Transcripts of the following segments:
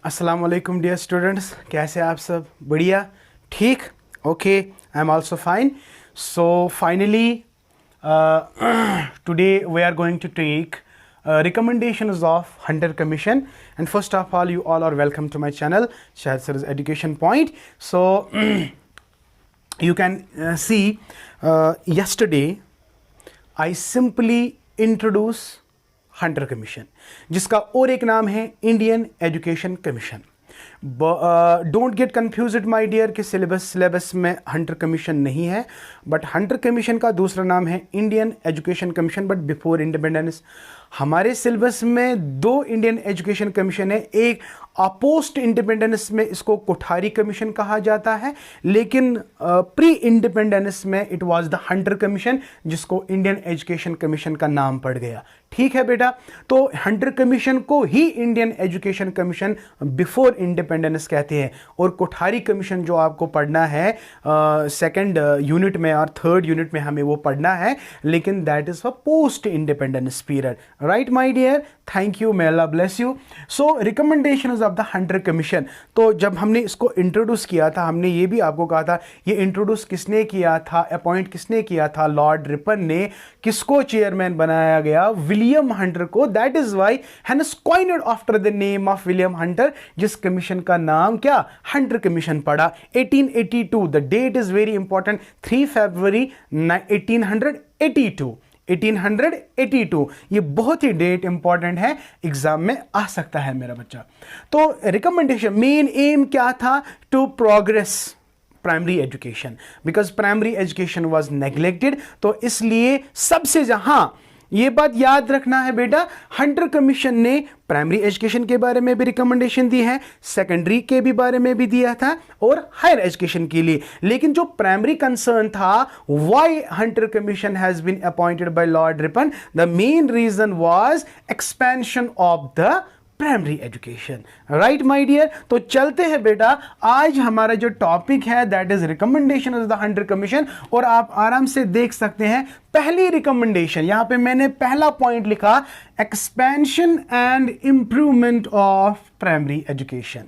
अस्सलाम वालेकुम dear students, कैसे आप सब? बढ़िया, ठीक, okay, I am also fine. So finally today we are going to take recommendations of Hunter Commission. And first of all, you all are welcome to my channel, Shahid Sir's Education Point. So you can see yesterday I simply introduce Hunter commission, जिसका और एक नाम है Indian education commission. Don't get confused my dear कि syllabus में Hunter commission नहीं है, but Hunter commission का दूसरा नाम है Indian education commission. But before independence हमारे सिलेबस में दो इंडियन एजुकेशन कमीशन है. एक पोस्ट इंडिपेंडेंस में इसको कोठारी कमीशन कहा जाता है, लेकिन प्री इंडिपेंडेंस में it was the Hunter commission, जिसको इंडियन एजुकेशन कमीशन का नाम पड़ गया. ठीक है बेटा, तो हंटर कमीशन को ही Indian education commission before independence कहते हैं, और कोठारी कमीशन जो आपको पढ़ना है सेकंड यूनिट में और थर्ड यूनिट में हमें वो पढ़ना है, लेकिन that is for post independence period. Right my dear, thank you, may Allah bless you. So recommendations of the Hunter commission. तो जब हमने इसको इंट्रोड्यूस किया था, हमने ये भी आपको कहा था, ये इंट्रोड्यूस किसने किया था, अपॉइंट किसने किया था? लॉर्ड रिपन ने. किसको चेयरमैन बनाया गया? विलियम हंटर को. That is why hence coined after the name of William Hunter, जिस कमीशन का नाम क्या? हंटर कमीशन पड़ा. 1882, the date is very important, 3 फरवरी 1882. 1882 ये बहुत ही डेट इंपॉर्टेंट है, एग्जाम में आ सकता है मेरा बच्चा. तो रिकमेंडेशन मेन एम क्या था? To progress primary education, because primary education was neglected. तो इसलिए सबसे जहां ये बात याद रखना है बेटा, हंटर कमीशन ने प्राइमरी एजुकेशन के बारे में भी रिकमेंडेशन दी है, सेकेंडरी के भी बारे में भी दिया था, और हायर एजुकेशन के लिए. लेकिन जो प्राइमरी कंसर्न था, why Hunter commission has been appointed by Lord Ripon, the main reason was expansion of the primary education. Right my dear, तो चलते हैं बेटा. आज हमारा जो टॉपिक है that is recommendation of the Hunter commission, और आप आराम से देख सकते हैं पहली रिकमेंडेशन. यहां पे मैंने पहला पॉइंट लिखा, expansion and improvement of primary education.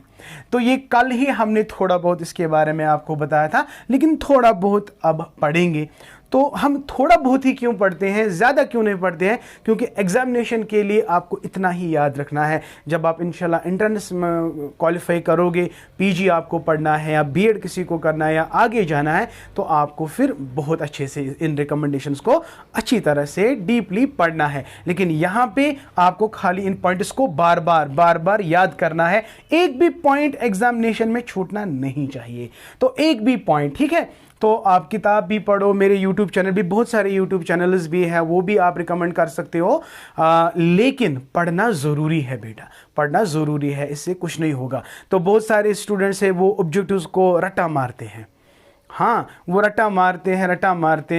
तो ये कल ही हमने थोड़ा बहुत इसके बारे में आपको बताया था, लेकिन थोड़ा बहुत अब पढ़ेंगे. तो हम थोड़ा बहुत ही क्यों पढ़ते हैं, ज़्यादा क्यों नहीं पढ़ते हैं? क्योंकि एग्जामिनेशन के लिए आपको इतना ही याद रखना है. जब आप इंशाल्लाह एंट्रेंस में क्वालिफाई करोगे, पीजी आपको पढ़ना है या बीएड किसी को करना है या आगे जाना है, तो आपको फिर बहुत अच्छे से इन रिकमेंडेशंस को अच्छी तरह से डीपली पढ़ना है. लेकिन यहाँ पे आपको खाली इन पॉइंट्स को बार बार याद करना है. एक भी पॉइंट एग्जामिनेशन में छूटना नहीं चाहिए. तो एक भी पॉइंट, ठीक है? तो आप किताब भी पढ़ो, मेरे YouTube चैनल भी, बहुत सारे YouTube चैनल्स भी हैं, वो भी आप रिकमेंड कर सकते हो. लेकिन पढ़ना ज़रूरी है बेटा, पढ़ना ज़रूरी है, इससे कुछ नहीं होगा. तो बहुत सारे स्टूडेंट्स हैं वो ऑब्जेक्टिव्स को रट्टा मारते हैं. हाँ, वो रट्टा मारते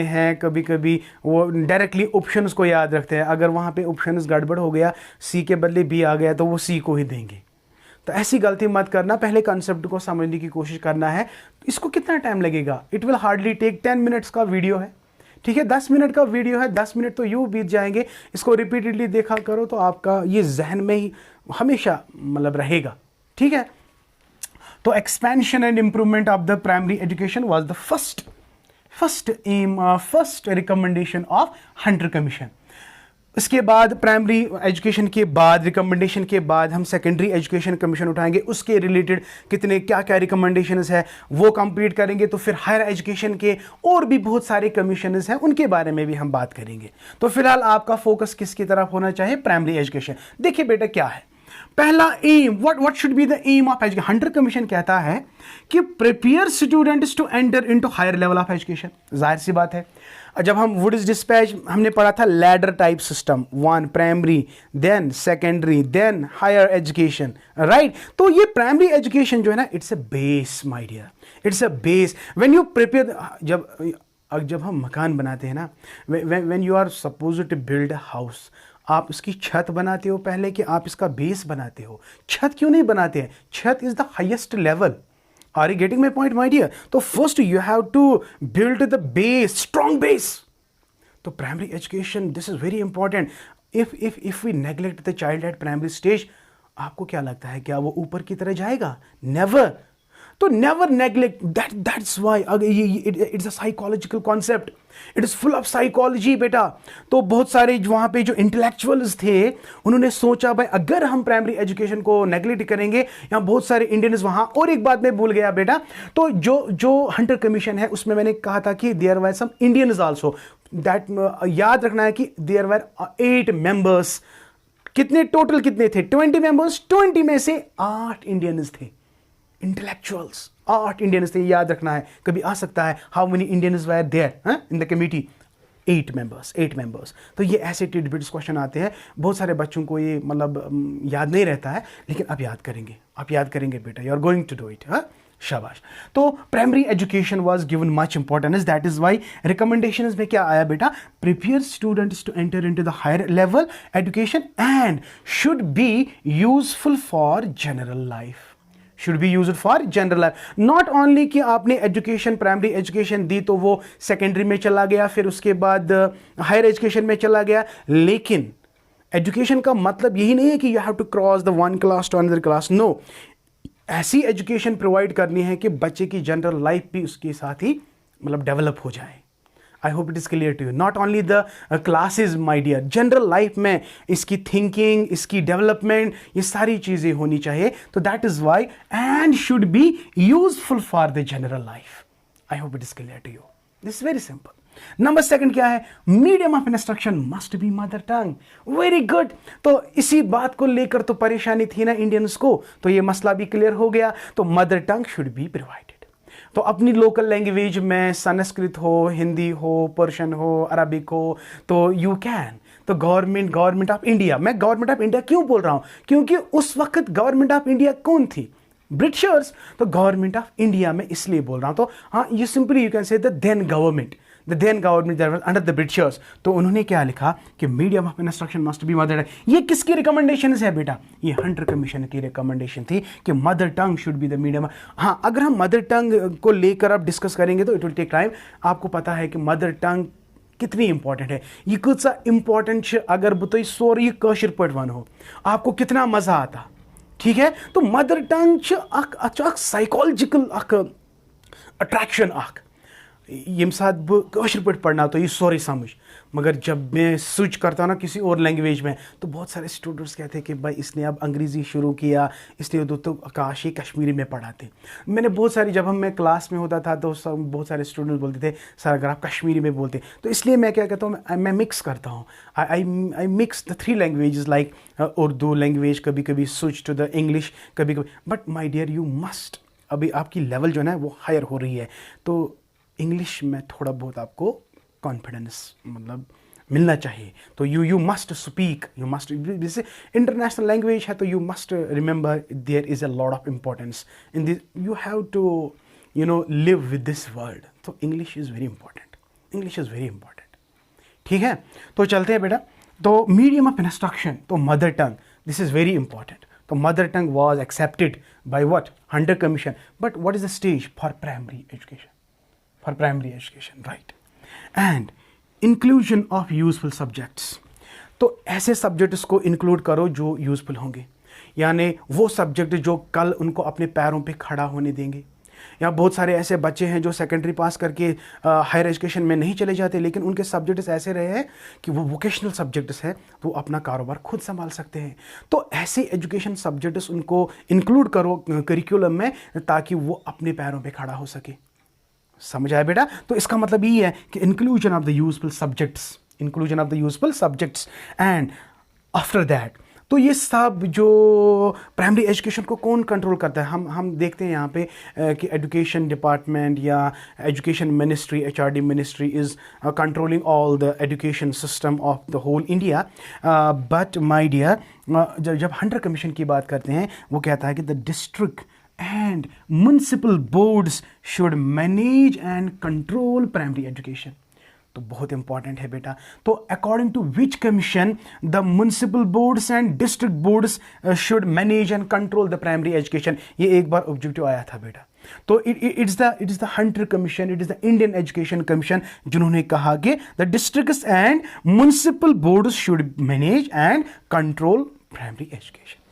हैं. कभी कभी वो डायरेक्टली ऑप्शंस को याद रखते हैं. अगर वहाँ पे ऑप्शंस गड़बड़ हो गया, सी के बदले बी आ गया, तो वो सी को ही देंगे. तो ऐसी गलती मत करना. पहले कॉन्सेप्ट को समझने की कोशिश करना है. इसको कितना टाइम लगेगा? It will hardly take 10 minutes का वीडियो है, ठीक है? 10 मिनट का वीडियो है, 10 मिनट तो यूँ बीत जाएंगे. इसको रिपीटेडली देखा करो तो आपका ये जहन में ही हमेशा मतलब रहेगा, ठीक है? तो expansion and improvement of the primary education was the first aim, first recommendation of Hunter commission. इसके बाद प्राइमरी एजुकेशन के बाद, रिकमेंडेशन के बाद हम सेकेंडरी एजुकेशन कमीशन उठाएंगे. उसके रिलेटेड कितने क्या क्या रिकमेंडेशंस है वो कंप्लीट करेंगे. तो फिर हायर एजुकेशन के और भी बहुत सारे कमीशंस हैं, उनके बारे में भी हम बात करेंगे. तो फिलहाल आपका फोकस किसकी तरफ होना चाहिए? Primary education. देखिए बेटा क्या है पहला aim, what should be the aim of education. Hunter commission कहता है कि prepare students to enter into higher level of education. जाहिर सी बात है, जब हम वुड्स डिस्पैच हमने पढ़ा था ladder type system, 1 primary, then secondary, then higher education, right? तो ये प्राइमरी एजुकेशन जो है ना, it's a base my dear, it's a base. When you prepare, जब हम मकान बनाते हैं ना, when you are suppose to build a house, आप उसकी छत बनाते हो पहले कि आप इसका बेस बनाते हो? छत क्यों नहीं बनाते हैं? छत is the highest level. Are you getting my point, my dear? So first you have to build the base, strong base. So primary education, this is very important. If we neglect the child at primary stage, आपको क्या लगता है क्या वो ऊपर की तरह जाएगा? नेवर। तो never neglect that's why it's a psychological concept, it is full of psychology बेटा। तो बहुत सारे वहां पे जो इंटेलेक्चुअल्स थे उन्होंने सोचा भाई अगर हम प्राइमरी एजुकेशन को नेग्लेक्ट करेंगे, यहाँ बहुत सारे इंडियंस वहां। और एक बात मैं भूल गया बेटा, तो जो हंटर कमीशन है उसमें मैंने कहा था कि there were some Indians also, that याद रखना है कि देयर वर 8 मेंबर्स। कितने टोटल कितने थे? 20 मेंबर्स। 20 में से 8 इंडियंस थे, इंटेलेक्चुअल्स 8 इंडियंस थे, याद रखना है। कभी आ सकता है how many Indians were there in the committee? 8 members. तो ये ऐसे टिडबिट्स क्वेश्चन आते हैं, बहुत सारे बच्चों को ये मतलब याद नहीं रहता है, लेकिन अब याद करेंगे, आप याद करेंगे बेटा, you are going to do it. शाबाश। तो primary education was given much importance, that is why recommendations में क्या आया बेटा? Prepare students to enter into the higher level education and should be useful for general life. Should be used for general life. Not only कि आपने education, primary education दी तो वो secondary में चला गया, फिर उसके बाद हायर एजुकेशन में चला गया, लेकिन एजुकेशन का मतलब यही नहीं है कि you have to cross the one class to another class. No, ऐसी एजुकेशन प्रोवाइड करनी है कि बच्चे की जनरल लाइफ भी उसके साथ ही मतलब डेवलप हो जाए। I hope it is clear to you. Not only the classes my dear, general life में इसकी थिंकिंग, इसकी डेवलपमेंट, ये सारी चीजें होनी चाहिए। तो that is why and should be useful for the general life. I hope it is clear to you. This very simple. Number 2 क्या है? Medium of instruction must be mother tongue. Very good. तो इसी बात को लेकर तो परेशानी थी ना इंडियंस को, तो ये मसला भी क्लियर हो गया। तो mother tongue should be provided. तो अपनी लोकल लैंग्वेज में, संस्कृत हो, हिंदी हो, पर्शियन हो, अरबिक हो, तो यू कैन। तो गवर्नमेंट ऑफ इंडिया, मैं गवर्नमेंट ऑफ इंडिया क्यों बोल रहा हूं? क्योंकि उस वक्त गवर्नमेंट ऑफ इंडिया कौन थी? ब्रिटिशर्स। तो गवर्नमेंट ऑफ इंडिया में इसलिए बोल रहा हूं। तो हाँ, ये simply you can say the then government under the Britishers. तो उन्होंने क्या लिखा कि medium of instruction must be mother tongue. ये किसकी रिकमेंडेशन है बेटा? ये हंटर कमीशन की रिकमेंडेशन थी कि mother tongue should be the medium. हाँ, अगर हम मदर टंग को लेकर अब डिस्कस करेंगे तो इट विल टेक टाइम। आपको पता है कि मदर टंग कितनी इंपॉर्टेंट है, ये कुछ इंपॉर्टेंट अगर बतई सोरी कशिर पट वन हो, आपको कितना मजा आता। ठीक है, तो मदर टंग साइकोलॉजिकल अट्रैक्शन यम साथ बशर पे पढ़ना तो ये सॉरी समझ, मगर जब मैं स्विच करता ना किसी और लैंग्वेज में तो बहुत सारे स्टूडेंट्स कहते हैं कि भाई इसने अब अंग्रेज़ी शुरू किया, इसने तो काश ये कश्मीरी में पढ़ाते। मैंने बहुत सारी, जब मैं क्लास में होता था तो बहुत सारे स्टूडेंट्स बोलते थे सर अगर आप कश्मीरी में बोलते, तो इसलिए मैं क्या कहता हूँ, मैं मिक्स करता हूँ। I mix the 3 languages like Urdu language, कभी कभी स्विच टू द इंग्लिश, कभी कभी। But my dear you must, अभी आपकी लेवल जो है ना वो हायर हो रही है, तो इंग्लिश में थोड़ा बहुत आपको कॉन्फिडेंस मतलब मिलना चाहिए। तो you must speak, you must, जैसे इंटरनेशनल लैंग्वेज है तो you must remember there is a lot of importance in this, you have to live with this world. तो English is very important, English is very important. ठीक है, तो चलते हैं बेटा। तो मीडियम ऑफ इंस्ट्रक्शन, तो mother tongue, this is very important. तो mother tongue was accepted by what? Hunter commission. But what is the stage for primary education? For primary education, right? And inclusion of useful subjects. तो ऐसे subjects को include करो जो useful होंगे, यानी वो subject जो कल उनको अपने पैरों पे खड़ा होने देंगे। यहाँ बहुत सारे ऐसे बच्चे हैं जो सेकेंडरी पास करके हायर एजुकेशन में नहीं चले जाते, लेकिन उनके सब्जेक्ट्स ऐसे रहे हैं कि वो वोकेशनल सब्जेक्ट्स हैं, तो अपना कारोबार खुद संभाल सकते हैं। तो ऐसे एजुकेशन सब्जेक्ट्स उनको इंक्लूड करो करिकुलम में, ताकि वो अपने पैरों पे खड़ा हो सके। समझ आया बेटा? तो इसका मतलब ये है कि inclusion of the useful subjects, and after that, तो ये सब जो प्राइमरी एजुकेशन को कौन कंट्रोल करता है? हम देखते हैं यहाँ पे कि एजुकेशन डिपार्टमेंट या education ministry, HRD ministry is controlling all the education system of the whole India. But my dear, जब हंटर कमीशन की बात करते हैं, वो कहता है कि the district and municipal boards should manage and control primary education. तो बहुत इंपॉर्टेंट है बेटा। तो according to which commission the municipal boards and district boards should manage and control the primary education? ये एक बार ऑब्जेक्टिव आया था बेटा। तो it's the Hunter commission, it is the Indian education commission, जिन्होंने कहा कि the districts and municipal boards should manage and control primary education.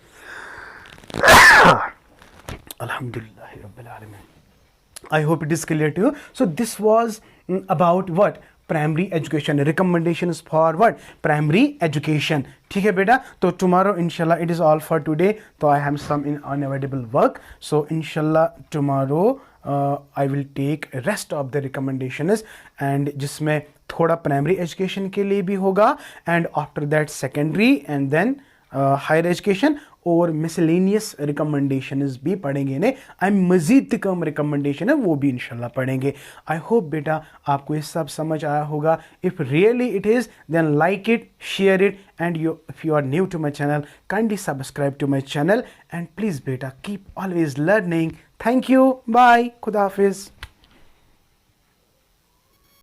Alhamdulillah Rabbil Alamin. I hope it is clear to you. So this was about what? Primary education. Recommendations for what? Primary education. ठीक है बेटा. तो tomorrow inshallah it is all for today. So I have some unavoidable work. So inshallah tomorrow I will take rest of the recommendations and जिसमें थोड़ा primary education के लिए भी होगा and after that secondary and then higher education और miscellaneous recommendations भी पढ़ेंगे ने. मज़ीद कम रिकमेंडेशन है वो भी इंशाल्लाह पढ़ेंगे. आई होप बेटा आपको ये सब समझ आया होगा. If really it is then like it, share it and if you are new to my channel kindly subscribe to my channel and please बेटा keep always learning. Thank you. Bye. खुदा हाफिज़.